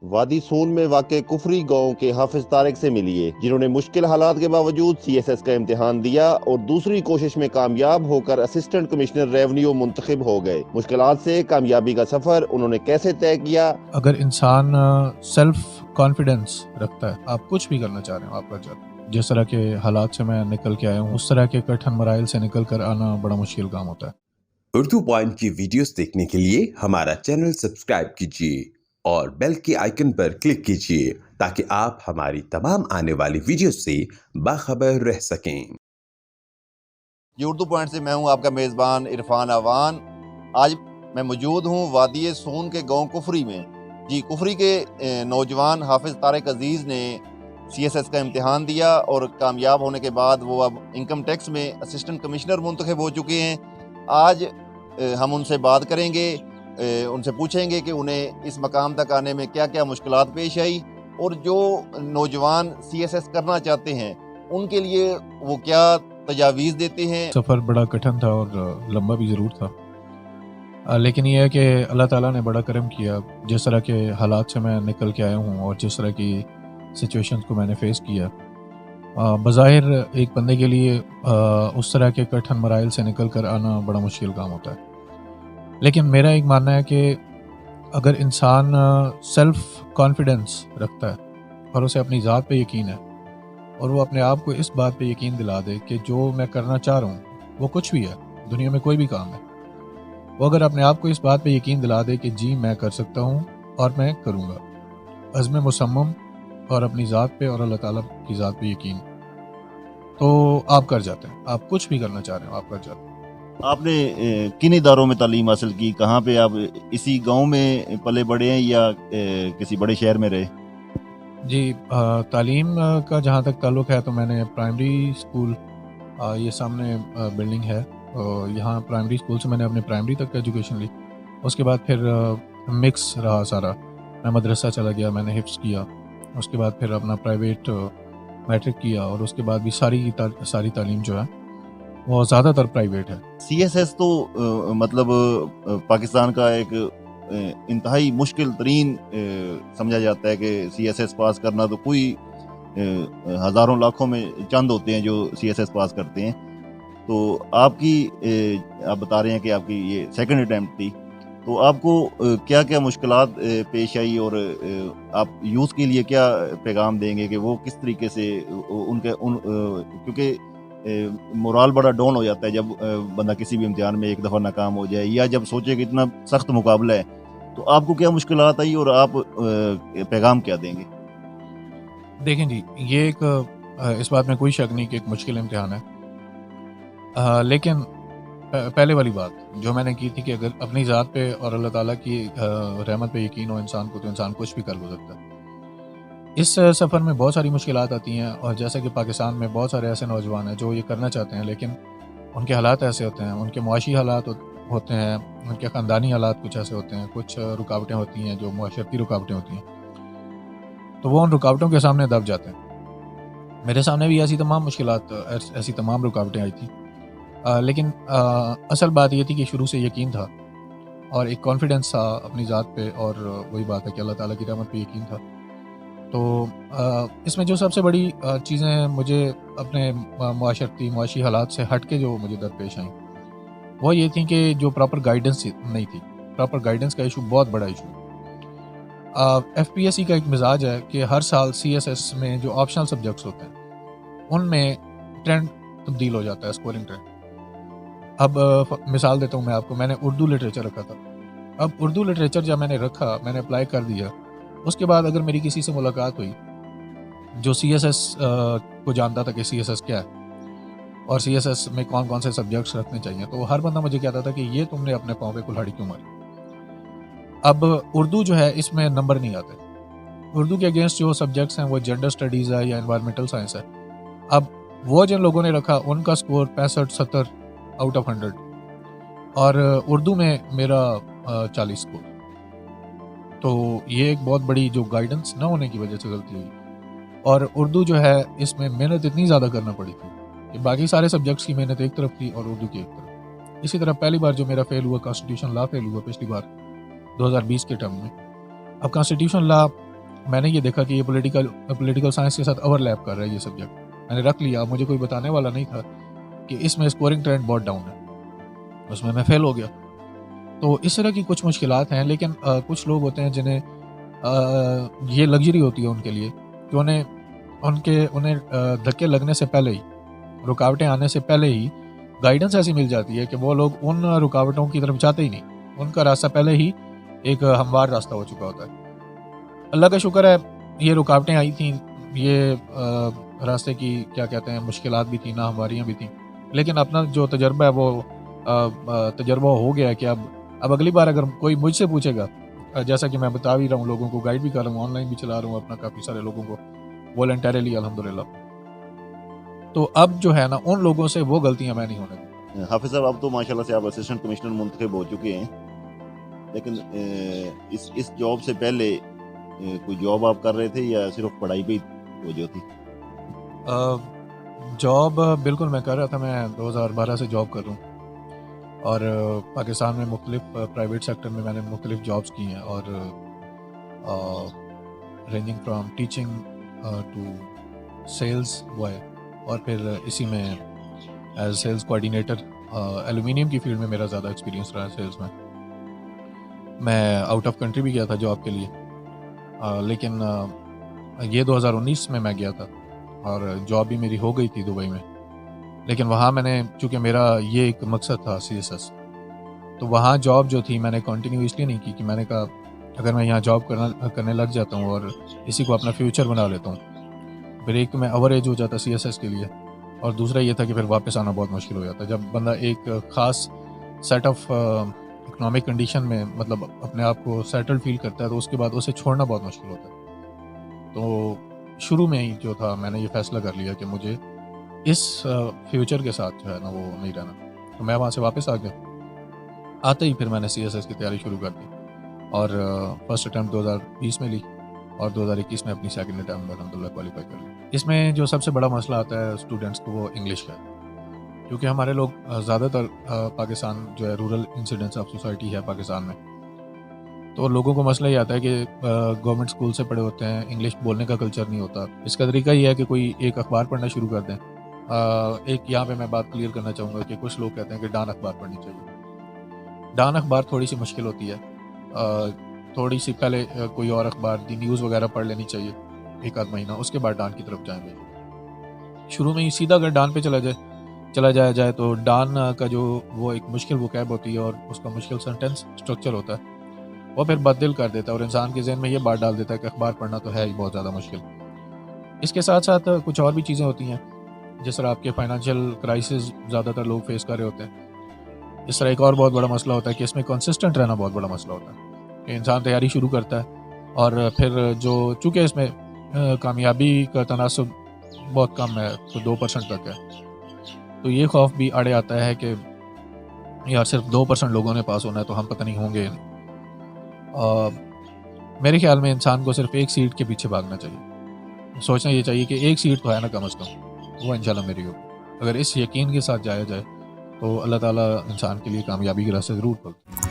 وادی سون میں واقع کفری گاؤں کے حافظ طارق سے ملیے، جنہوں نے مشکل حالات کے باوجود CSS کا امتحان دیا اور دوسری کوشش میں کامیاب ہو کر اسسٹنٹ کمشنر ریونیو منتخب ہو گئے۔ مشکلات سے کامیابی کا سفر انہوں نے کیسے طے کیا؟ اگر انسان سیلف کانفیڈنس رکھتا ہے، آپ کچھ بھی کرنا چاہ رہے ہیں، آپ کر جاتے ہیں۔ جس طرح کے حالات سے میں نکل کے آیا ہوں، اس طرح کے کٹھن مراحل سے نکل کر آنا بڑا مشکل کام ہوتا ہے۔ اردو پوائنٹ کی ویڈیوز دیکھنے کے لیے ہمارا چینل سبسکرائب کیجیے اور بیل کے آئیکن پر کلک کیجیے تاکہ آپ ہماری تمام آنے والی ویڈیوز سے باخبر رہ سکیں۔ یہ اردو پوائنٹ سے میں ہوں آپ کا میزبان عرفان آوان۔ آج میں موجود ہوں وادی سون کے گاؤں کفری میں۔ جی، کفری کے نوجوان حافظ طارق عزیز نے CSS کا امتحان دیا اور کامیاب ہونے کے بعد وہ اب انکم ٹیکس میں اسسٹنٹ کمشنر منتخب ہو چکے ہیں۔ آج ہم ان سے بات کریں گے، ان سے پوچھیں گے کہ انہیں اس مقام تک آنے میں کیا کیا مشکلات پیش آئی، اور جو نوجوان CSS کرنا چاہتے ہیں ان کے لیے وہ کیا تجاویز دیتے ہیں۔ سفر بڑا کٹھن تھا اور لمبا بھی ضرور تھا، لیکن یہ ہے کہ اللہ تعالیٰ نے بڑا کرم کیا۔ جس طرح کے حالات سے میں نکل کے آیا ہوں اور جس طرح کی سچویشنز کو میں نے فیس کیا، بظاہر ایک بندے کے لیے اس طرح کے کٹھن مراحل سے نکل کر آنا بڑا مشکل کام ہوتا ہے، لیکن میرا ایک ماننا ہے کہ اگر انسان سیلف کانفیڈنس رکھتا ہے اور اسے اپنی ذات پہ یقین ہے، اور وہ اپنے آپ کو اس بات پہ یقین دلا دے کہ جو میں کرنا چاہ رہا ہوں وہ کچھ بھی ہے، دنیا میں کوئی بھی کام ہے، وہ اگر اپنے آپ کو اس بات پہ یقین دلا دے کہ جی میں کر سکتا ہوں اور میں کروں گا، عزم مصمم اور اپنی ذات پہ اور اللہ تعالیٰ کی ذات پہ یقین، تو آپ کر جاتے ہیں۔ آپ کچھ بھی کرنا چاہ رہے ہیں، آپ کر جاتے ہیں۔ آپ نے کن اداروں میں تعلیم حاصل کی؟ کہاں پہ آپ اسی گاؤں میں پلے بڑے ہیں یا کسی بڑے شہر میں رہے؟ جی، تعلیم کا جہاں تک تعلق ہے تو میں نے پرائمری اسکول، یہ سامنے بلڈنگ ہے، یہاں پرائمری اسکول سے میں نے اپنے پرائمری تک کا ایجوکیشن لی۔ اس کے بعد پھر مکس رہا سارا، میں مدرسہ چلا گیا، میں نے حفظ کیا، اس کے بعد پھر اپنا پرائیویٹ میٹرک کیا، اور اس کے بعد بھی ساری تعلیم جو ہے وہ زیادہ تر پرائیویٹ ہے۔ CSS تو مطلب پاکستان کا ایک انتہائی مشکل ترین سمجھا جاتا ہے کہ CSS پاس کرنا تو کوئی ہزاروں لاکھوں میں چند ہوتے ہیں جو CSS پاس کرتے ہیں۔ تو آپ کی آپ بتا رہے ہیں کہ آپ کی یہ سیکنڈ اٹیمپٹ تھی، تو آپ کو کیا کیا مشکلات پیش آئی، اور آپ یوتھ کے لیے کیا پیغام دیں گے کہ وہ کس طریقے سے کیونکہ مورال بڑا ڈاؤن ہو جاتا ہے جب بندہ کسی بھی امتحان میں ایک دفعہ ناکام ہو جائے، یا جب سوچے کہ اتنا سخت مقابلہ ہے، تو آپ کو کیا مشکلات آئی اور آپ پیغام کیا دیں گے؟ دیکھیں جی، یہ ایک اس بات میں کوئی شک نہیں کہ ایک مشکل امتحان ہے، لیکن پہلے والی بات جو میں نے کی تھی کہ اگر اپنی ذات پہ اور اللہ تعالیٰ کی رحمت پہ یقین ہو انسان کو، تو انسان کچھ بھی کر سکتا ہے۔ اس سفر میں بہت ساری مشکلات آتی ہیں، اور جیسا کہ پاکستان میں بہت سارے ایسے نوجوان ہیں جو یہ کرنا چاہتے ہیں، لیکن ان کے حالات ایسے ہوتے ہیں، ان کے معاشی حالات ہوتے ہیں، ان کے خاندانی حالات کچھ ایسے ہوتے ہیں، کچھ رکاوٹیں ہوتی ہیں جو معاشرتی رکاوٹیں ہوتی ہیں، تو وہ ان رکاوٹوں کے سامنے دب جاتے ہیں۔ میرے سامنے بھی ایسی تمام مشکلات، ایسی تمام رکاوٹیں آئی تھیں، لیکن اصل بات یہ تھی کہ شروع سے یقین تھا اور ایک کانفیڈنس تھا اپنی ذات پہ، اور وہی بات ہے کہ اللہ تعالیٰ کی رحمت پہ یقین تھا۔ تو اس میں جو سب سے بڑی چیزیں مجھے اپنے معاشی حالات سے ہٹ کے جو مجھے درپیش آئیں، وہ یہ تھیں کہ جو پراپر گائیڈنس نہیں تھی۔ پراپر گائیڈنس کا ایشو بہت بڑا ایشو ہے۔ FPSC کا ایک مزاج ہے کہ ہر سال CSS میں جو آپشنل سبجیکٹس ہوتے ہیں ان میں ٹرینڈ تبدیل ہو جاتا ہے، اسکورنگ ٹرینڈ۔ اب مثال دیتا ہوں میں آپ کو، میں نے اردو لٹریچر رکھا تھا۔ اب اردو لٹریچر جب میں نے رکھا، میں نے اپلائی کر دیا، اس کے بعد اگر میری کسی سے ملاقات ہوئی جو CSS کو جانتا تھا کہ CSS کیا ہے اور CSS میں کون کون سے سبجیکٹس رکھنے چاہیے، تو ہر بندہ مجھے کہتا تھا کہ یہ تم نے اپنے پاؤں پہ کلہاڑی کیوں ماری۔ اب اردو جو ہے اس میں نمبر نہیں آتے، اردو کے اگینسٹ جو سبجیکٹس ہیں وہ جنڈر سٹڈیز ہے یا انوائرمنٹل سائنس ہے۔ اب وہ جن لوگوں نے رکھا ان کا سکور 65-70 آؤٹ آف 100، اور اردو میں میرا 40 سکور۔ تو یہ ایک بہت بڑی جو گائیڈنس نہ ہونے کی وجہ سے غلطی ہوئی، اور اردو جو ہے اس میں محنت اتنی زیادہ کرنا پڑی تھی کہ باقی سارے سبجیکٹس کی محنت ایک طرف تھی اور اردو کی ایک طرف۔ اسی طرح پہلی بار جو میرا فیل ہوا کانسٹیٹیوشن لا فیل ہوا پچھلی بار 2020 کے ٹرم میں۔ اب کانسٹیٹیوشن لا میں نے یہ دیکھا کہ یہ پولیٹیکل سائنس کے ساتھ اوور لیپ کر رہا ہے یہ سبجیکٹ. میں نے رکھ لیا, مجھے کوئی بتانے والا نہیں تھا کہ اس میں اسکورنگ ٹرینڈ بہت ڈاؤن ہے, اس میں فیل ہو گیا. تو اس طرح کی کچھ مشکلات ہیں, لیکن کچھ لوگ ہوتے ہیں جنہیں یہ لگژری ہوتی ہے ان کے لیے کہ انہیں دھکے لگنے سے پہلے ہی, رکاوٹیں آنے سے پہلے ہی گائیڈنس ایسی مل جاتی ہے کہ وہ لوگ ان رکاوٹوں کی طرف جاتے ہی نہیں. ان کا راستہ پہلے ہی ایک ہموار راستہ ہو چکا ہوتا ہے. اللہ کا شکر ہے یہ رکاوٹیں آئی تھیں, یہ راستے کی کیا کہتے ہیں مشکلات بھی تھیں, ناہمواریاں بھی تھیں, لیکن اپنا جو تجربہ ہے وہ تجربہ ہو گیا کہ اب اگلی بار اگر کوئی مجھ سے پوچھے گا, جیسا کہ میں بتا بھی رہا ہوں, لوگوں کو گائیڈ بھی کر رہا ہوں, آن لائن بھی چلا رہا ہوں اپنا, کافی سارے لوگوں کو والنٹیرلی الحمدللہ, تو اب جو ہے نا ان لوگوں سے وہ غلطیاں میں نہیں ہونے دوں. حافظ صاحب, اب تو ماشاءاللہ سے آپ اسسٹنٹ کمشنر منتخب ہو چکے ہیں, لیکن اس جاب سے پہلے کوئی جاب آپ کر رہے تھے یا صرف پڑھائی پہ توجہ تھی؟ جاب بالکل میں کر رہا تھا, میں 2012 سے جاب کر رہا ہوں, اور پاکستان میں مختلف پرائیویٹ سیکٹر میں میں نے مختلف جابس کی ہیں, اور ranging from teaching to sales boy, اور پھر اسی میں ایز سیلز کوآرڈینیٹر. ایلومینیم کی فیلڈ میں میرا زیادہ ایکسپیرینس رہا ہے سیلز میں. میں آؤٹ آف کنٹری بھی گیا تھا جاب کے لیے, لیکن یہ 2019 میں گیا تھا, اور جاب بھی میری ہو گئی تھی دبئی میں. لیکن وہاں میں نے, چونکہ میرا یہ ایک مقصد تھا CSS, تو وہاں جاب جو تھی میں نے کنٹینیو اس لیے نہیں کی کہ میں نے کہا اگر میں یہاں جاب کرنے لگ جاتا ہوں اور اسی کو اپنا فیوچر بنا لیتا ہوں, پھر ایک تو میں اوور ایج ہو جاتا CSS کے لیے, اور دوسرا یہ تھا کہ پھر واپس آنا بہت مشکل ہو جاتا. جب بندہ ایک خاص سیٹ آف اکنامک کنڈیشن میں مطلب اپنے آپ کو سیٹل فیل کرتا ہے, تو اس کے بعد اسے چھوڑنا بہت مشکل ہوتا ہے. تو شروع میں ہی جو تھا میں نے یہ فیصلہ کر لیا کہ مجھے اس فیوچر کے ساتھ جو ہے نا وہ نہیں رہنا, تو میں وہاں سے واپس آ گیا. آتے ہی پھر میں نے CSS کی تیاری شروع کر دی, اور فرسٹ اٹیمپٹ 2020 میں لی, اور 2021 میں اپنی سیکنڈ اٹیمپٹ الحمدللہ کوالیفائی کر لی. اس میں جو سب سے بڑا مسئلہ آتا ہے اسٹوڈنٹس کو وہ انگلش کا ہے, کیونکہ ہمارے لوگ زیادہ تر پاکستان جو ہے رورل انسیڈنٹس آف سوسائٹی ہے پاکستان میں, تو لوگوں کو مسئلہ یہ آتا ہے کہ گورنمنٹ اسکول سے پڑھے ہوتے ہیں, انگلش بولنے کا کلچر نہیں ہوتا. اس کا طریقہ یہ ہے کہ کوئی ایک اخبار پڑھنا شروع کر دیں. ایک یہاں پہ میں بات کلیئر کرنا چاہوں گا کہ کچھ لوگ کہتے ہیں کہ ڈان اخبار پڑھنی چاہیے. ڈان اخبار تھوڑی سی مشکل ہوتی ہے, تھوڑی سی پہلے کوئی اور اخبار دی نیوز وغیرہ پڑھ لینی چاہیے ایک آدھ مہینہ, اس کے بعد ڈان کی طرف جائیں گے. شروع میں ہی سیدھا اگر ڈان پہ چلا جائے تو ڈان کا جو وہ ایک مشکل وکیب ہوتی ہے اور اس کا مشکل سینٹینس اسٹرکچر ہوتا ہے, وہ پھر بد دل کر دیتا ہے, اور انسان کے ذہن میں یہ بات ڈال دیتا ہے کہ اخبار پڑھنا تو ہے ہی بہت زیادہ مشکل. اس کے ساتھ ساتھ کچھ اور بھی چیزیں ہوتی ہیں, جس طرح آپ کے فائنینشیل کرائسس زیادہ تر لوگ فیس کر رہے ہوتے ہیں. اس طرح ایک اور بہت بڑا مسئلہ ہوتا ہے کہ اس میں کنسسٹنٹ رہنا بہت بڑا مسئلہ ہوتا ہے, کہ انسان تیاری شروع کرتا ہے اور پھر جو چونکہ اس میں کامیابی کا تناسب بہت کم ہے, تو 2% تک ہے, تو یہ خوف بھی آڑے آتا ہے کہ یار صرف 2% لوگوں نے پاس ہونا ہے تو ہم پتہ نہیں ہوں گے. میرے خیال میں انسان کو صرف ایک سیٹ کے پیچھے بھاگنا چاہیے, سوچنا یہ چاہیے کہ ایک سیٹ تو ہے نا کم از کم, وہ انشاءاللہ میری ہو. اگر اس یقین کے ساتھ جایا جائے تو اللہ تعالیٰ انسان کے لیے کامیابی کے راستے ضرور کھولتے ہیں.